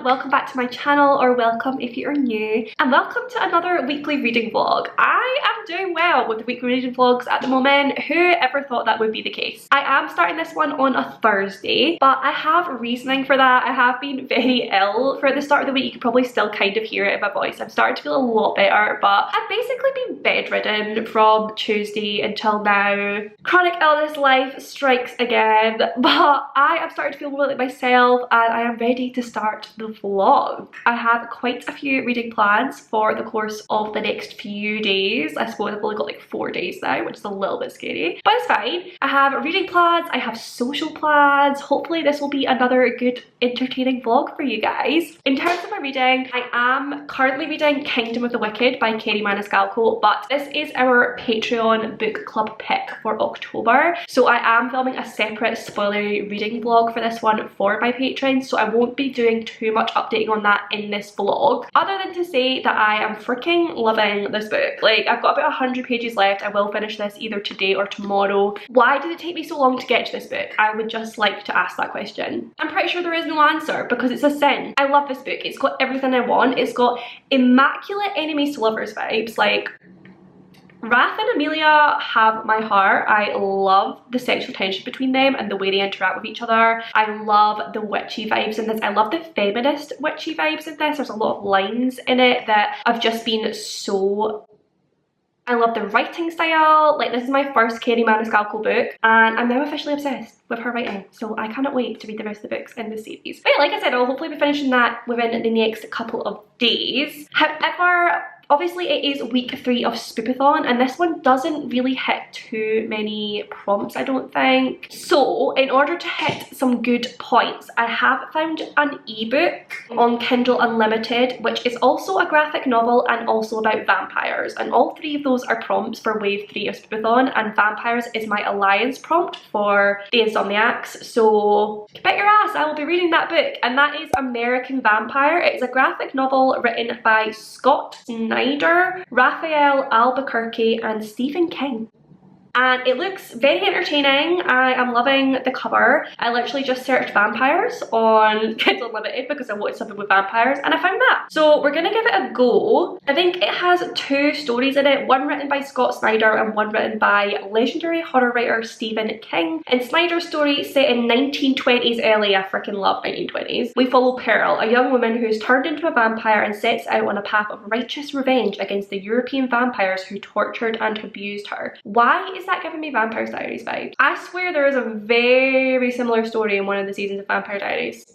welcome back to my channel, or welcome if you're new, and welcome to another weekly reading vlog. I am doing well with the weekly reading vlogs at the moment. Who ever thought that would be the case? I am starting this one on a Thursday, but I have reasoning for that. I have been very ill for the start of the week. You can probably still kind of hear it in my voice. I'm starting to feel a lot better, but I've basically been bedridden from Tuesday until now. Chronic illness life strikes again, but I am starting to feel more like myself and I am ready to start the vlog. I have quite a few reading plans for the course of the next few days. I suppose I've only got like 4 days now, which is a little bit scary, but it's fine. I have reading plans, I have social plans. Hopefully this will be another good entertaining vlog for you guys. In terms of my reading, I am currently reading Kingdom of the Wicked by Keri Maniscalco, but this is our Patreon book club pick for October, so I am filming a separate spoilery reading vlog for this one for my patrons, so I won't be doing too much updating on that in this vlog, other than to say that I am freaking loving this book. Like, I've got about 100 pages left. I will finish this either today or tomorrow. Why did it take me so long to get to this book? I would just like to ask that question. I'm pretty sure there is no answer because it's a sin. I love this book. It's got everything I want. It's got immaculate enemies to lovers vibes. Like, Wrath and Amelia have my heart. I love the sexual tension between them and the way they interact with each other. I love the witchy vibes in this. I love the feminist witchy vibes in this. There's a lot of lines in it that have just been so... I love the writing style. Like, this is my first Keri Maniscalco book and I'm now officially obsessed with her writing, so I cannot wait to read the rest of the books in the series. But yeah, like I said, I'll hopefully be finishing that within the next couple of days. However, obviously it is week 3 of Spoopathon and this one doesn't really hit too many prompts, I don't think. So in order to hit some good points, I have found an ebook on Kindle Unlimited, which is also a graphic novel and also about vampires, and all 3 of those are prompts for wave 3 of Spoopathon, and vampires is my alliance prompt for the Insomniacs. So bet your ass I will be reading that book, and that is American Vampire. It is a graphic novel written by Scott Snyder, Raphael Albuquerque and Stephen King. And it looks very entertaining. I am loving the cover. I literally just searched vampires on Kindle Unlimited because I wanted something with vampires and I found that. So we're gonna give it a go. I think it has 2 stories in it, one written by Scott Snyder and one written by legendary horror writer Stephen King. In Snyder's story, set in 1920s LA, I freaking love 1920s, we follow Pearl, a young woman who is turned into a vampire and sets out on a path of righteous revenge against the European vampires who tortured and abused her. Why is that giving me Vampire Diaries vibes? I swear there is a very similar story in one of the seasons of Vampire Diaries.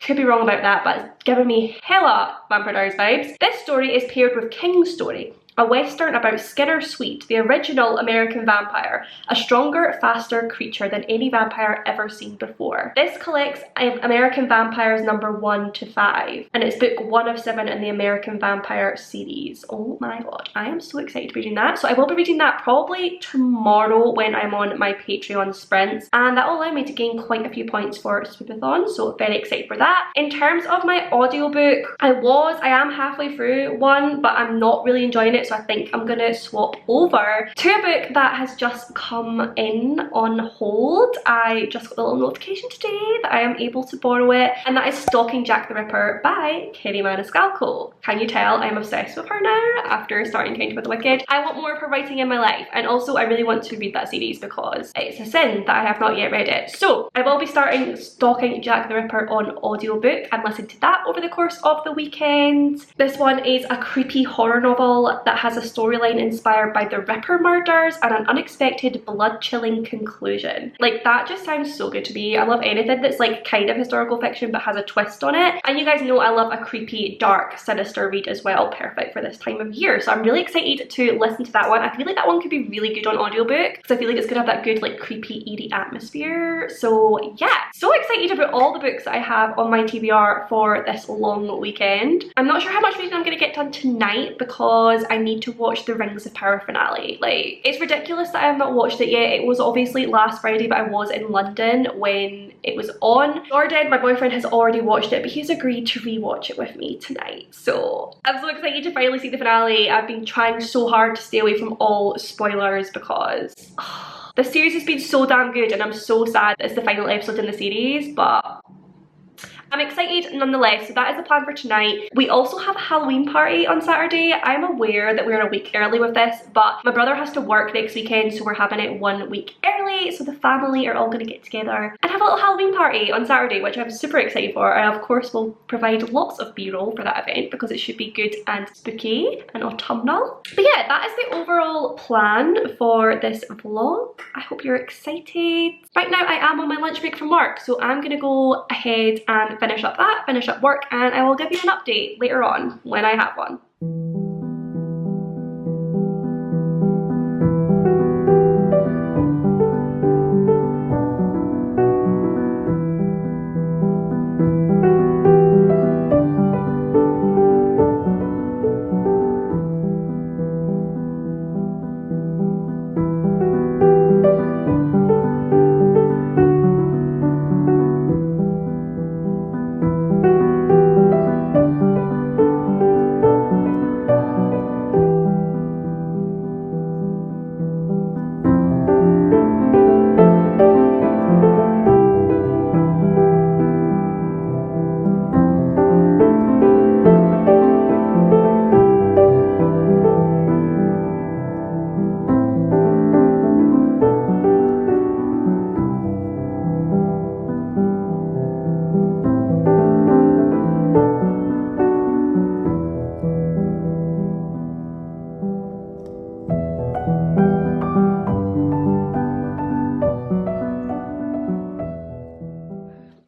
Could be wrong about that, but it's giving me hella Vampire Diaries vibes. This story is paired with King's story, a western about Skinner Sweet, the original American vampire, a stronger, faster creature than any vampire ever seen before. This collects American Vampires number 1 to 5, and it's book 1 of 7 in the American Vampire series. Oh my god, I am so excited to be reading that. So I will be reading that probably tomorrow when I'm on my Patreon sprints, and that will allow me to gain quite a few points for Spoopathon, so very excited for that. In terms of my audiobook, I am halfway through one, but I'm not really enjoying it, so I think I'm gonna swap over to a book that has just come in on hold. I just got a little notification today that I am able to borrow it, and that is Stalking the Ripper by Keri Maniscalco. Can you tell I'm obsessed with her now after starting Kingdom of the Wicked? I want more of her writing in my life, and also I really want to read that series because it's a sin that I have not yet read it. So I will be starting Stalking the Ripper on audiobook and listen to that over the course of the weekend. This one is a creepy horror novel that has a storyline inspired by the Ripper murders and an unexpected blood-chilling conclusion. Like, that just sounds so good to me. I love anything that's like kind of historical fiction but has a twist on it, and you guys know I love a creepy, dark, sinister read as well. Perfect for this time of year, so I'm really excited to listen to that one. I feel like that one could be really good on audiobook because I feel like it's gonna have that good like creepy, eerie atmosphere. So yeah, so excited about all the books that I have on my TBR for this long weekend. I'm not sure how much reading I'm gonna get done tonight because I need to watch the Rings of Power finale. Like, it's ridiculous that I have not watched it yet. It was obviously last Friday, but I was in London when it was on. Jordan, my boyfriend, has already watched it, but he's agreed to rewatch it with me tonight. So I'm so excited to finally see the finale. I've been trying so hard to stay away from all spoilers because the series has been so damn good, and I'm so sad that it's the final episode in the series, but I'm excited nonetheless, so that is the plan for tonight. We also have a Halloween party on Saturday. I'm aware that we're a week early with this, but my brother has to work next weekend, so we're having it 1 week early, so the family are all going to get together and have a little Halloween party on Saturday, which I'm super excited for, and of course we'll provide lots of b-roll for that event because it should be good and spooky and autumnal. But yeah, that is the overall plan for this vlog. I hope you're excited. Right now I am on my lunch break from work, so I'm gonna go ahead and finish up work, and I will give you an update later on when I have one.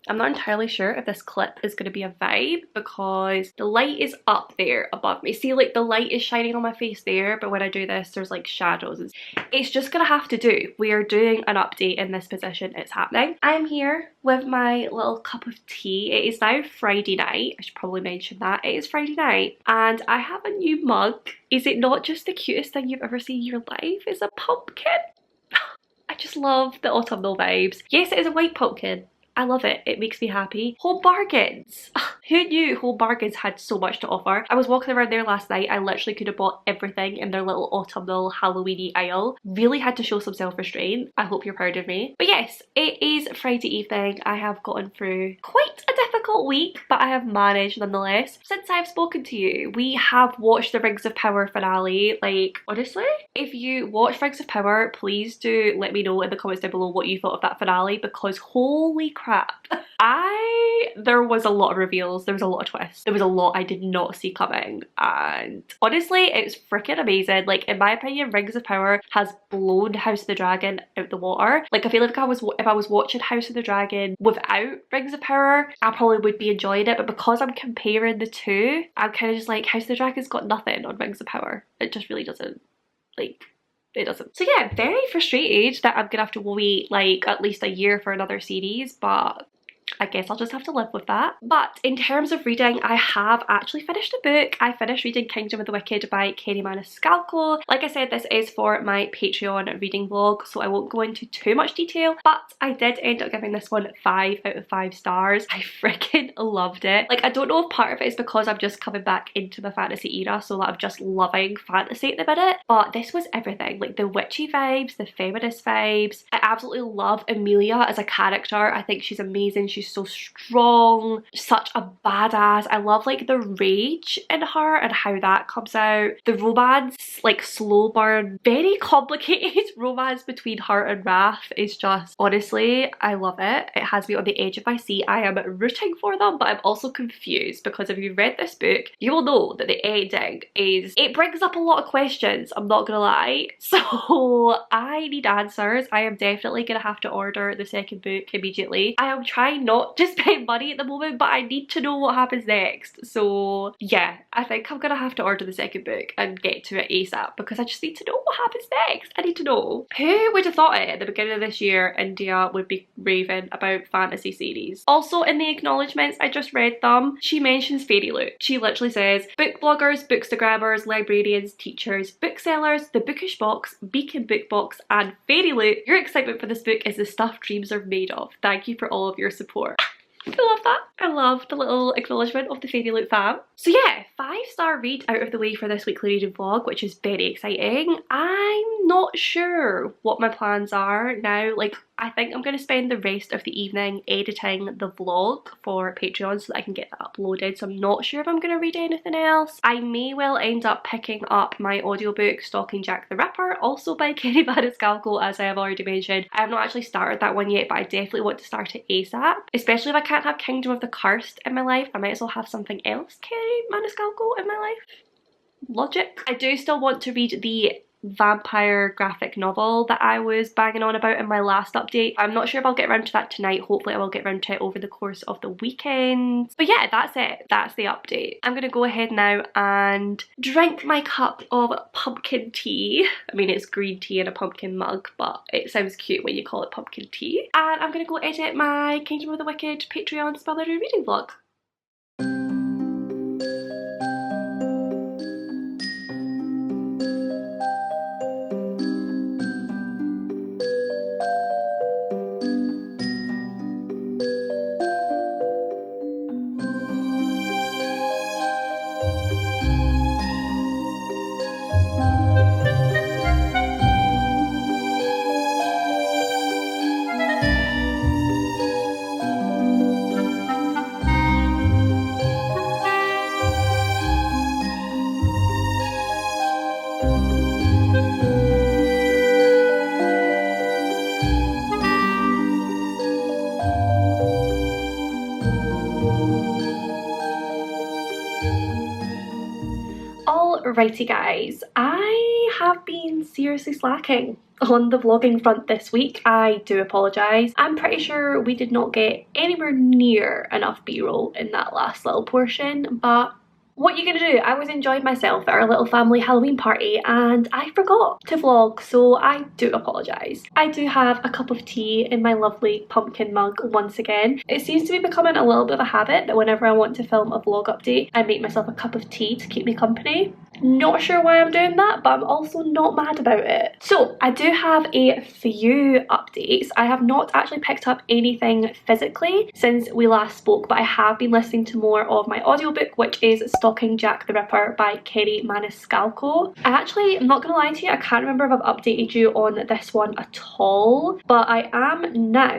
I'm not entirely sure if this clip is going to be a vibe because the light is up there above me. See, like the light is shining on my face there, but when I do this there's like shadows. It's just gonna have to do. We are doing an update in this position. It's happening. I'm here with my little cup of tea. It is now Friday night. I should probably mention that. It is Friday night and I have a new mug. Is it not just the cutest thing you've ever seen in your life? It's a pumpkin. I just love the autumnal vibes. Yes, it is a white pumpkin. I love it. It makes me happy. Home Bargains. Who knew Home Bargains had so much to offer? I was walking around there last night. I literally could have bought everything in their little autumnal Halloweeny aisle. Really had to show some self-restraint. I hope you're proud of me. But yes, it is Friday evening. I have gotten through quite a difficult week, but I have managed nonetheless. Since I've spoken to you, we have watched the Rings of Power finale. Like, honestly, if you watch Rings of Power, please do let me know in the comments down below what you thought of that finale, because holy crap. There was a lot of reveals, there was a lot of twists, there was a lot I did not see coming, and honestly it's freaking amazing. Like, in my opinion, Rings of Power has blown House of the Dragon out the water. Like, I feel like if I was watching House of the Dragon without Rings of Power, I probably would be enjoying it, but because I'm comparing the two, I'm kind of just like, House of the Dragon's got nothing on Rings of Power. It just really doesn't. Like, it doesn't. So yeah, very frustrated that I'm gonna have to wait like at least a year for another series, but I guess I'll just have to live with that. But in terms of reading, I have actually finished a book. I finished reading Kingdom of the Wicked by Keri Maniscalco. Like I said, this is for my Patreon reading vlog, so I won't go into too much detail, but I did end up giving this one 5 out of 5 stars. I freaking loved it. Like, I don't know if part of it is because I'm just coming back into the fantasy era, so that I'm just loving fantasy at the minute, but this was everything. Like, the witchy vibes, the feminist vibes. I absolutely love Emilia as a character. I think she's amazing. She's so strong, such a badass. I love like the rage in her and how that comes out. The romance, like slow burn, very complicated romance between her and Wrath is just, honestly, I love it. It has me on the edge of my seat. I am rooting for them, but I'm also confused because if you've read this book, you will know that the ending it brings up a lot of questions, I'm not gonna lie. So I need answers. I am definitely gonna have to order the second book immediately. I am trying not to spend money at the moment, but I need to know what happens next. So yeah, I think I'm gonna have to order the second book and get to it ASAP because I just need to know what happens next. I need to know. Who would have thought it at the beginning of this year India would be raving about fantasy series? Also, in the acknowledgements, I just read them, she mentions Fairy Loot. She literally says, book bloggers, bookstagrammers, librarians, teachers, booksellers, the Bookish Box, Beacon Book Box, and Fairy Loot. Your excitement for this book is the stuff dreams are made of. Thank you for all of your support. I love that. I love the little acknowledgement of the Fairy Loot fam. So yeah, 5-star read out of the way for this weekly reading vlog, which is very exciting. I'm not sure what my plans are now. Like, I think I'm going to spend the rest of the evening editing the vlog for Patreon so that I can get that uploaded. So I'm not sure if I'm going to read anything else. I may well end up picking up my audiobook Stalking Jack the Ripper, also by Keri Maniscalco, as I have already mentioned. I have not actually started that one yet, but I definitely want to start it ASAP. Especially if I can't have Kingdom of the Cursed in my life, I might as well have something else Keri Maniscalco in my life. Logic. I do still want to read the vampire graphic novel that I was banging on about in my last update. I'm not sure if I'll get around to that tonight. Hopefully I will get around to it over the course of the weekend. But yeah, that's it. That's the update. I'm gonna go ahead now and drink my cup of pumpkin tea. I mean, it's green tea in a pumpkin mug, but it sounds cute when you call it pumpkin tea. And I'm gonna go edit my Kingdom of the Wicked Patreon spoilery reading vlog. Alrighty guys, I have been seriously slacking on the vlogging front this week. I do apologise. I'm pretty sure we did not get anywhere near enough b-roll in that last little portion, but what are you gonna do? I was enjoying myself at our little family Halloween party and I forgot to vlog, so I do apologise. I do have a cup of tea in my lovely pumpkin mug once again. It seems to be becoming a little bit of a habit that whenever I want to film a vlog update, I make myself a cup of tea to keep me company. Not sure why I'm doing that, but I'm also not mad about it. So I do have a few updates. I have not actually picked up anything physically since we last spoke, but I have been listening to more of my audiobook, which is Stalking Jack the Ripper by Keri Maniscalco. I'm not gonna lie to you, I can't remember if I've updated you on this one at all, but I am now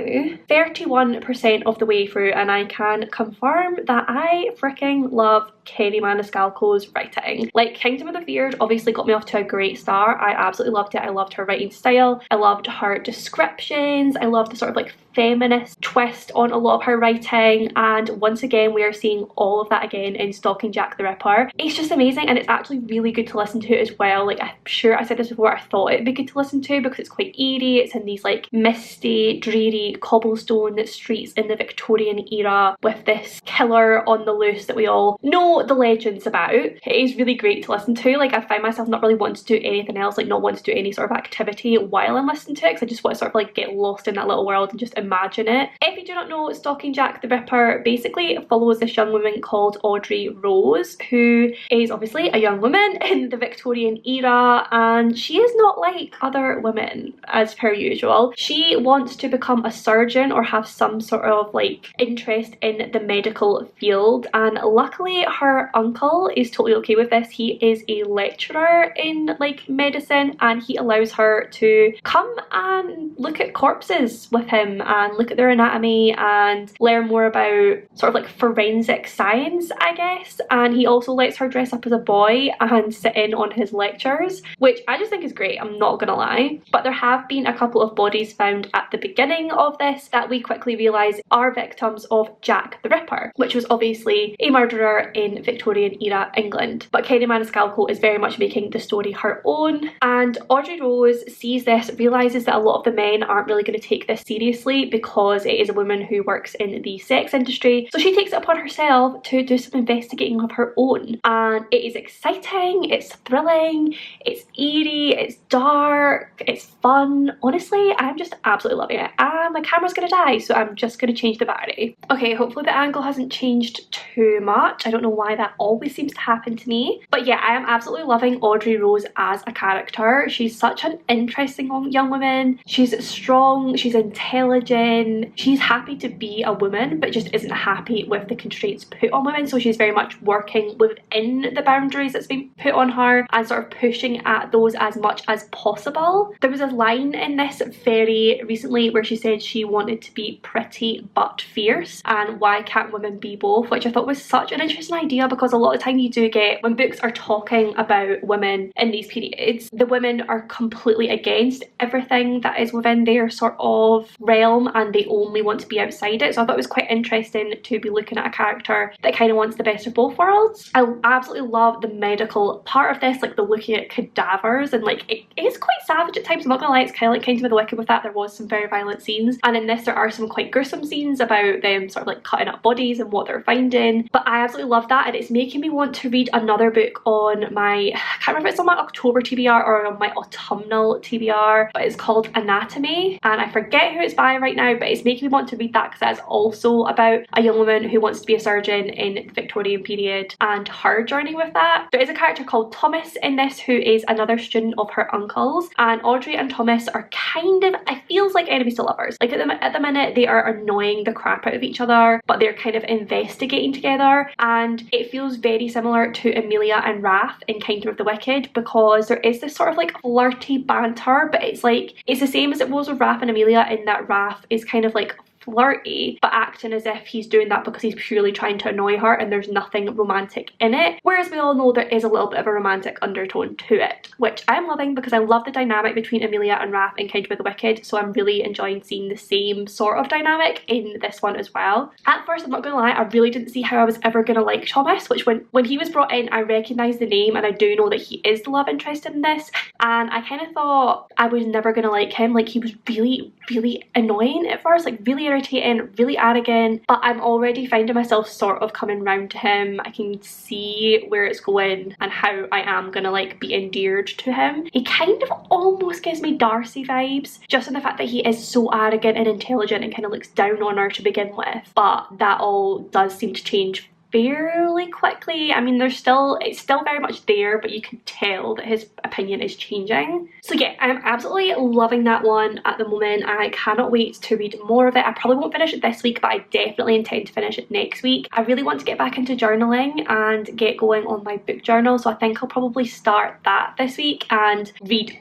31% of the way through and I can confirm that I freaking love Keri Maniscalco's writing. Like, Kingdom of the Feared obviously got me off to a great start. I absolutely loved it. I loved her writing style. I loved her descriptions. I loved the sort of like feminist twist on a lot of her writing, and once again we are seeing all of that again in Stalking Jack the Ripper. It's just amazing and it's actually really good to listen to as well. Like, I'm sure I said this before, I thought it'd be good to listen to because it's quite eerie. It's in these like misty, dreary cobblestone streets in the Victorian era with this killer on the loose that we all know the legends about. It is really great to listen to. Like, I find myself not really wanting to do anything else, like not wanting to do any sort of activity while I'm listening to it, because I just want to sort of like get lost in that little world and just imagine it. If you do not know, Stalking Jack the Ripper basically follows this young woman called Audrey Rose, who is obviously a young woman in the Victorian era, and she is not like other women as per usual. She wants to become a surgeon or have some sort of like interest in the medical field, and luckily her uncle is totally okay with this. He is a lecturer in like medicine and he allows her to come and look at corpses with him and look at their anatomy and learn more about sort of like forensic science, I guess. And he also lets her dress up as a boy and sit in on his lectures, which I just think is great, I'm not gonna lie. But there have been a couple of bodies found at the beginning of this that we quickly realise are victims of Jack the Ripper, which was obviously a murderer in Victorian era England. But Keri Maniscalco is very much making the story her own, and Audrey Rose sees this, realises that a lot of the men aren't really going to take this seriously because it is a woman who works in the sex industry, so she takes it upon herself to do some investigating of her own. And it is exciting, it's thrilling, it's eerie, it's dark, it's fun. Honestly, I'm just absolutely loving it. And my camera's gonna die, so I'm just gonna change the battery. Okay, hopefully the angle hasn't changed too much. I don't know why that always seems to happen to me, but yeah, I am absolutely loving Audrey Rose as a character. She's such an interesting young woman. She's strong, she's intelligent, she's happy to be a woman but just isn't happy with the constraints put on women, so she's very much working within the boundaries that's been put on her and sort of pushing at those as much as possible. There was a line in this very recently where she said she wanted to be pretty but fierce, and why can't women be both, which I thought was such an interesting idea, because a lot of time you do get, when books are talking about women in these periods, the women are completely against everything that is within their sort of realm and they only want to be outside it. So I thought it was quite interesting to be looking at a character that kind of wants the best of both worlds. I absolutely love the medical part of this, like the looking at cadavers, and like it is quite savage at times, I'm not gonna lie. It's kind of like Kind of the Wicked with that. There was some very violent scenes, and in this there are some quite gruesome scenes about them sort of like cutting up bodies and what they're finding, but I absolutely love that, and it's making me want to read another book on my, I can't remember if it's on my October TBR or on my autumnal TBR, but it's called Anatomy, and I forget who it's by right now, but it's making me want to read that because that's also about a young woman who wants to be a surgeon in the Victorian period and her journey with that. There is a character called Thomas in this who is another student of her uncle's, and Audrey and Thomas are kind of, it feels like enemies to lovers. Like at the minute they are annoying the crap out of each other, but they're kind of investigating together, and it feels very similar to Amelia and Raph in Kind of the Wicked, because there is this sort of like flirty banter, but it's like, it's the same as it was with Raph and Amelia in that Raph is kind of like flirty but acting as if he's doing that because he's purely trying to annoy her and there's nothing romantic in it, whereas we all know there is a little bit of a romantic undertone to it, which I'm loving because I love the dynamic between Amelia and Raph in Kind of the Wicked, so I'm really enjoying seeing the same sort of dynamic in this one as well. At first, I'm not gonna lie, I really didn't see how I was ever gonna like Thomas, which when he was brought in I recognised the name and I do know that he is the love interest in this, and I kind of thought I was never gonna like him. Like, he was really annoying at first, like really irritating, really arrogant, but I'm already finding myself sort of coming round to him. I can see where it's going and how I am gonna like be endeared to him. He kind of almost gives me Darcy vibes, just in the fact that he is so arrogant and intelligent and kind of looks down on her to begin with, but that all does seem to change fairly quickly. I mean, it's still very much there, but you can tell that his opinion is changing. So yeah, I'm absolutely loving that one at the moment. I cannot wait to read more of it. I probably won't finish it this week, but I definitely intend to finish it next week. I really want to get back into journaling and get going on my book journal, so I think I'll probably start that this week and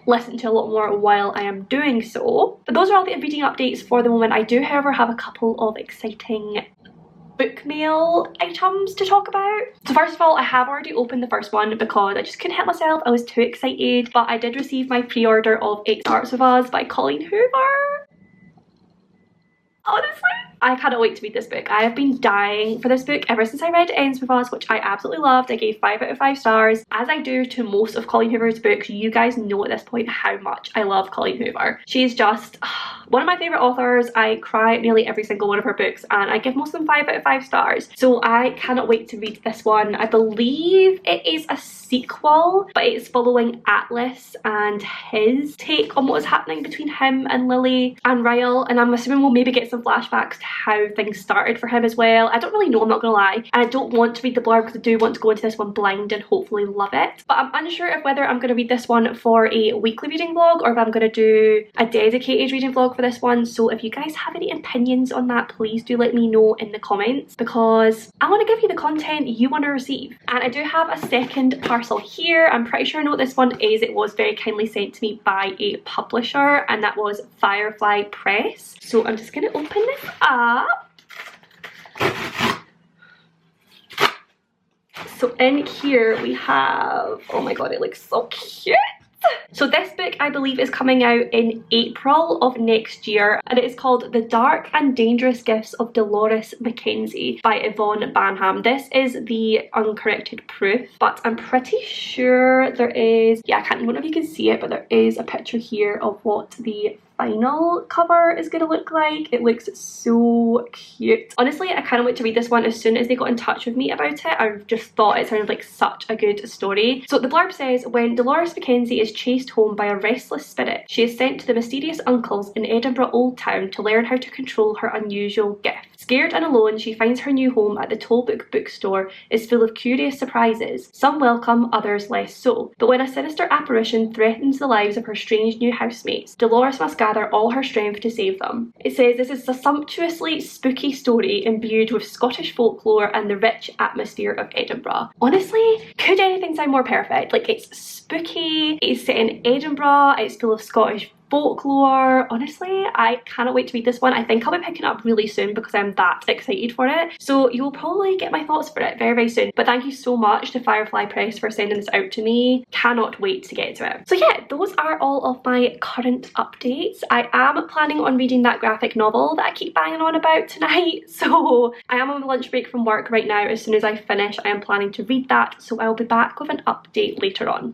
listen to a lot more while I am doing so. But those are all the reading updates for the moment. I do, however, have a couple of exciting book mail items to talk about. So first of all, I have already opened the first one because I just couldn't help myself. I was too excited, but I did receive my pre-order of It Starts With Us by Colleen Hoover. Honestly, I cannot wait to read this book. I have been dying for this book ever since I read It Ends With Us, which I absolutely loved. I gave 5 out of 5 stars, as I do to most of Colleen Hoover's books. You guys know at this point how much I love Colleen Hoover. She is just one of my favourite authors. I cry at nearly every single one of her books and I give most of them 5 out of 5 stars. So I cannot wait to read this one. I believe it is a sequel, but it's following Atlas and his take on what is happening between him and Lily and Ryle, and I'm assuming we'll maybe get some flashbacks to how things started for him as well. I don't really know, I'm not gonna lie, and I don't want to read the blurb because I do want to go into this one blind and hopefully love it. But I'm unsure of whether I'm going to read this one for a weekly reading vlog or if I'm going to do a dedicated reading vlog for this one. So if you guys have any opinions on that, please do let me know in the comments, because I want to give you the content you want to receive. And I do have a second parcel here. I'm pretty sure I know what this one is. It was very kindly sent to me by a publisher, and that was Firefly Press. So I'm just going to open this up. So in here we have, oh my god, it looks so cute. So this book I believe is coming out in April of next year, and it is called The Dark and Dangerous Gifts of Dolores Mackenzie by Yvonne Banham. This is the uncorrected proof, but I'm pretty sure there is, yeah, I don't know if you can see it, but there is a picture here of what the final cover is going to look like. It looks so cute. Honestly, I can't wait to read this one. As soon as they got in touch with me about it, I just thought it sounded like such a good story. So the blurb says, when Dolores Mackenzie is chased home by a restless spirit, she is sent to the mysterious uncles in Edinburgh Old Town to learn how to control her unusual gifts. Scared and alone, she finds her new home at the Tollbrook bookstore is full of curious surprises, some welcome, others less so. But when a sinister apparition threatens the lives of her strange new housemates, Dolores must gather all her strength to save them. It says this is a sumptuously spooky story imbued with Scottish folklore and the rich atmosphere of Edinburgh. Honestly, could anything sound more perfect? Like, it's spooky, it's set in Edinburgh, it's full of Scottish folklore. Honestly, I cannot wait to read this one. I think I'll be picking it up really soon because I'm that excited for it. So you'll probably get my thoughts for it very, very soon. But thank you so much to Firefly Press for sending this out to me. Cannot wait to get to it. So yeah, those are all of my current updates. I am planning on reading that graphic novel that I keep banging on about tonight. So I am on a lunch break from work right now. As soon as I finish, I am planning to read that. So I'll be back with an update later on.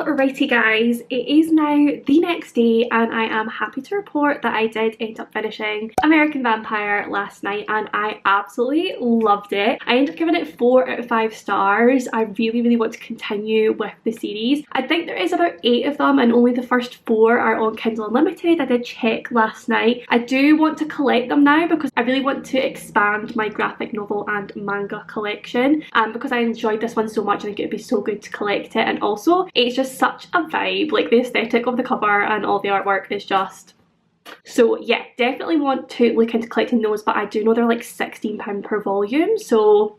Alrighty guys, it is now the next day and I am happy to report that I did end up finishing American Vampire last night and I absolutely loved it. I ended up giving it 4 out of 5 stars. I really want to continue with the series. I think there is about 8 of them and only the first 4 are on Kindle Unlimited. I did check last night. I do want to collect them now because I really want to expand my graphic novel and manga collection, because I enjoyed this one so much. I think it would be so good to collect it, and also it's just such a vibe. Like, the aesthetic of the cover and all the artwork is just... So yeah, definitely want to look into collecting those, but I do know they're like £16 per volume, so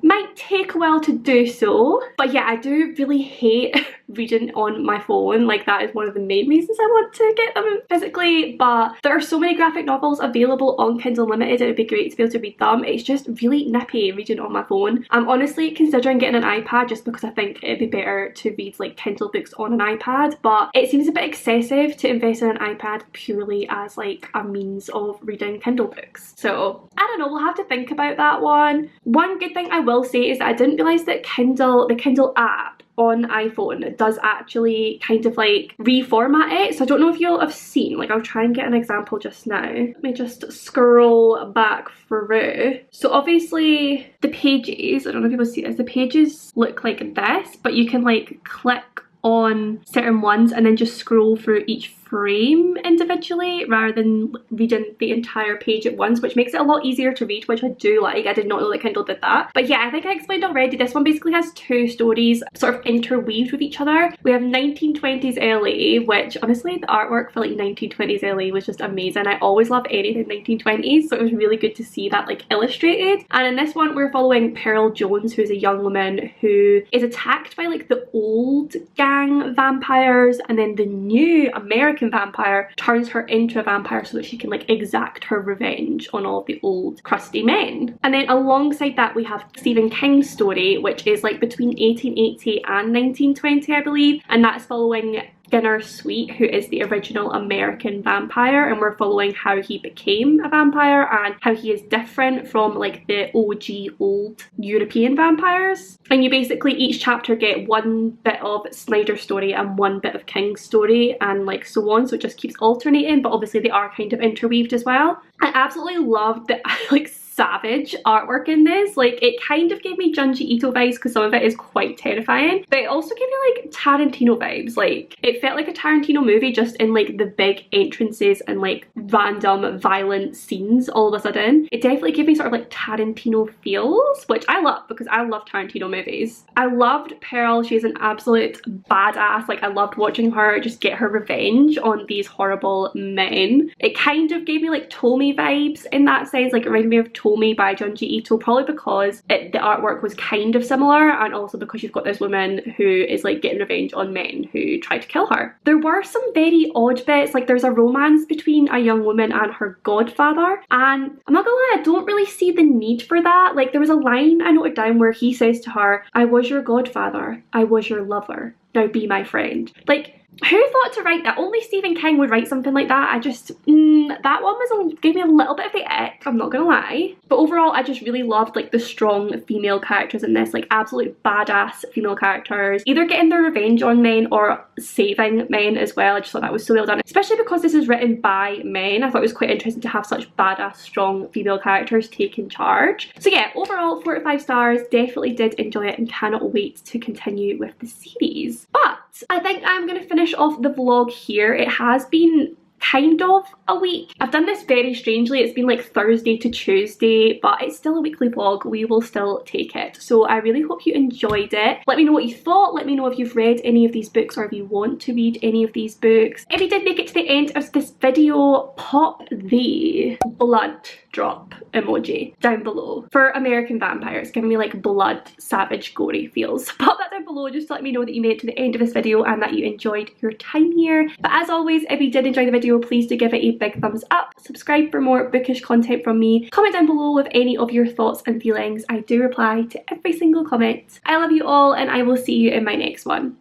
might take a while to do so. But yeah, I do really hate reading on my phone. Like, that is one of the main reasons I want to get them physically. But there are so many graphic novels available on Kindle Unlimited, it would be great to be able to read them. It's just really nippy reading on my phone. I'm honestly considering getting an iPad just because I think it'd be better to read like Kindle books on an iPad, but it seems a bit excessive to invest in an iPad purely as like a means of reading Kindle books. So I don't know, we'll have to think about that one. One good thing I will say is that I didn't realise that the Kindle app on iPhone does actually kind of like reformat it. So I don't know if you'll have seen, like, I'll try and get an example just now. Let me just scroll back through. So obviously the pages, I don't know if you will see this, the pages look like this, but you can like click on certain ones and then just scroll through each frame individually rather than reading the entire page at once, which makes it a lot easier to read, which I do like. I did not know that Kindle did that. But yeah, I think I explained already, this one basically has 2 stories sort of interweaved with each other. We have 1920s LA, which honestly the artwork for like 1920s LA was just amazing. I always love anything 1920s, so it was really good to see that like illustrated. And in this one we're following Pearl Jones, who's a young woman who is attacked by like the old gang vampires, and then the new American vampire turns her into a vampire so that she can like exact her revenge on all of the old crusty men. And then alongside that we have Stephen King's story, which is like between 1880 and 1920 I believe, and that's following Skinner Sweet, who is the original American vampire, and we're following how he became a vampire and how he is different from like the OG old European vampires. And you basically each chapter get one bit of Snyder's story and one bit of King's story and like so on, so it just keeps alternating, but obviously they are kind of interweaved as well. I absolutely loved the like savage artwork in this. Like, it kind of gave me Junji Ito vibes because some of it is quite terrifying, but it also gave me like Tarantino vibes. Like, it felt like a Tarantino movie just in like the big entrances and like random violent scenes all of a sudden. It definitely gave me sort of like Tarantino feels, which I love because I love Tarantino movies. I loved Pearl. She's an absolute badass. Like, I loved watching her just get her revenge on these horrible men. It kind of gave me like Tommy vibes in that sense. Like, it reminded me of Tommy Hitomi by Junji Ito, probably because the artwork was kind of similar, and also because you've got this woman who is like getting revenge on men who tried to kill her. There were some very odd bits, like there's a romance between a young woman and her godfather, and I'm not gonna lie, I don't really see the need for that. Like there was a line I noted down where he says to her, "I was your godfather, I was your lover, now be my friend." Like, who thought to write that? Only Stephen King would write something like that. I just, that one gave me a little bit of the ick, I'm not gonna lie. But overall, I just really loved like the strong female characters in this, like absolute badass female characters, either getting their revenge on men or saving men as well. I just thought that was so well done, especially because this is written by men. I thought it was quite interesting to have such badass, strong female characters taking charge. So yeah, overall 4 to 5 stars, definitely did enjoy it and cannot wait to continue with the series. But I think I'm gonna finish off the vlog here. It has been kind of a week. I've done this very strangely. It's been like Thursday to Tuesday, but it's still a weekly vlog. We will still take it. So I really hope you enjoyed it. Let me know what you thought. Let me know if you've read any of these books or if you want to read any of these books. If you did make it to the end of this video, pop the blood drop emoji down below for American Vampires, giving me like blood, savage, gory feels. Pop that down below just to let me know that you made it to the end of this video and that you enjoyed your time here. But as always, if you did enjoy the video, please do give it a big thumbs up, subscribe for more bookish content from me, comment down below with any of your thoughts and feelings. I do reply to every single comment. I love you all and I will see you in my next one.